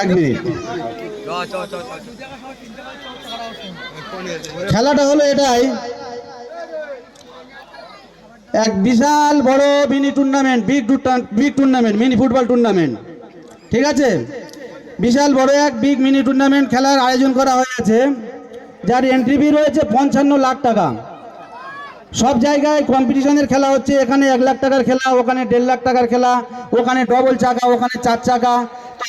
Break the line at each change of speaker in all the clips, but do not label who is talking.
এক মিনিট। খেলাটা হলো এটাই, এক বিশাল বড় mini tournament, big tournament, mini football tournament. ঠিক আছে, বিশাল বড় এক বিগ মিনি টুর্নামেন্ট খেলার আয়োজন করা হয়েছে, যার এন্ট্রি ফি রয়েছে 55 লাখ টাকা। সব জায়গায় কম্পিটিশনের খেলা হচ্ছে, এখানে 1 লাখ টাকার খেলা, ওখানে 1.5 লাখ টাকার খেলা, ওখানে ডবল চাকা, ওখানে 4 চাকা।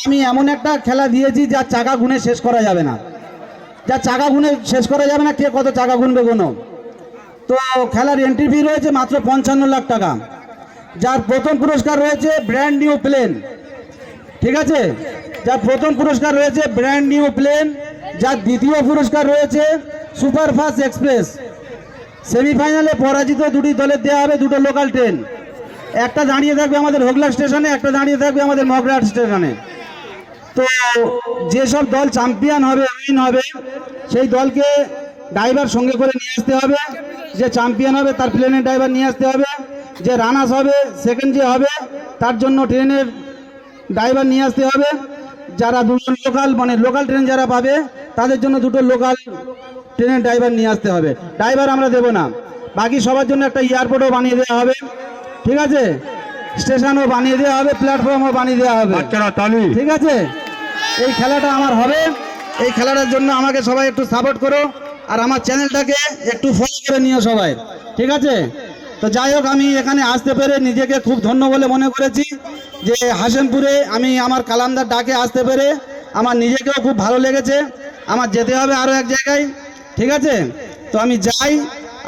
আমি এমন একটা খেলা দিয়েছি যার চাকা গুনে শেষ করা যাবে না, যার চাকা গুনে শেষ করা যাবে না, কে কত চাকা গুনবে কোনো। তো খেলার এন্ট্রি ফি রয়েছে মাত্র 55 লাখ টাকা। যার প্রথম পুরস্কার রয়েছে ব্র্যান্ড নিউ প্লেন। ঠিক আছে, যার প্রথম পুরস্কার রয়েছে ব্র্যান্ড নিউ প্লেন, যার দ্বিতীয় পুরস্কার রয়েছে সুপারফাস্ট এক্সপ্রেস। সেমিফাইনালে পরাজিত দুটি দলের দেওয়া হবে 2টো লোকাল ট্রেন, একটা দাঁড়িয়ে থাকবে আমাদের হোগলা স্টেশনে, একটা দাঁড়িয়ে থাকবে আমাদের মগরাহাট স্টেশনে। তো যেসব দল চ্যাম্পিয়ন হবে, উইন হবে, সেই দলকে ড্রাইভার সঙ্গে করে নিয়ে আসতে হবে। যে চ্যাম্পিয়ন হবে তার প্লেনের ড্রাইভার নিয়ে আসতে হবে, যে রানার্স হবে, সেকেন্ড যে হবে, তার জন্য ট্রেনের ড্রাইভার নিয়ে আসতে হবে। যারা 2জন লোকাল, মানে লোকাল ট্রেন যারা পাবে তাদের জন্য 2টো লোকাল ট্রেনের ড্রাইভার নিয়ে আসতে হবে। ড্রাইভার আমরা দেবো না, বাকি সবার জন্য একটা এয়ারপোর্টও বানিয়ে দেওয়া হবে। ঠিক আছে, স্টেশনও বানিয়ে দেওয়া হবে, প্ল্যাটফর্মও বানিয়ে দেওয়া হবে। ঠিক আছে, এই খেলাটা আমার হবে। এই খেলাটার জন্য আমাকে সবাই একটু সাপোর্ট করো, আর আমার চ্যানেলটাকে একটু ফলো করে নিও সবাই। ঠিক আছে, তো যাই হোক, আমি এখানে আসতে পেরে নিজেকে খুব ধন্য বলে মনে করেছি, যে হাসেমপুরে আমি আমার কালামদার ডাকে আসতে পেরে আমার নিজেকেও খুব ভালো লেগেছে। আমার যেতে হবে আরও এক জায়গায়। ঠিক আছে, তো আমি যাই,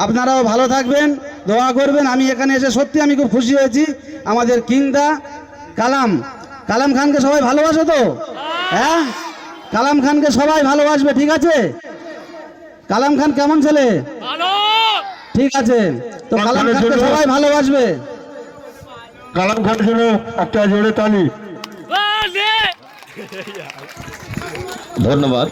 আপনারাও ভালো থাকবেন, দোয়া করবেন। আমি এখানে এসে সত্যি আমি খুব খুশি হয়েছি। আমাদের কিংদা কালাম খানকে সবাই ভালোবাসো তো? হ্যাঁ, কালাম খানকে সবাই ভালোবাসবে। ঠিক আছে, কালাম খান কেমন ছেলে? ঠিক আছে, তো কালাম খানকে সবাই ভালোবাসবে।
কালাম খান জন্য একটা জোরে তালি।
ধন্যবাদ।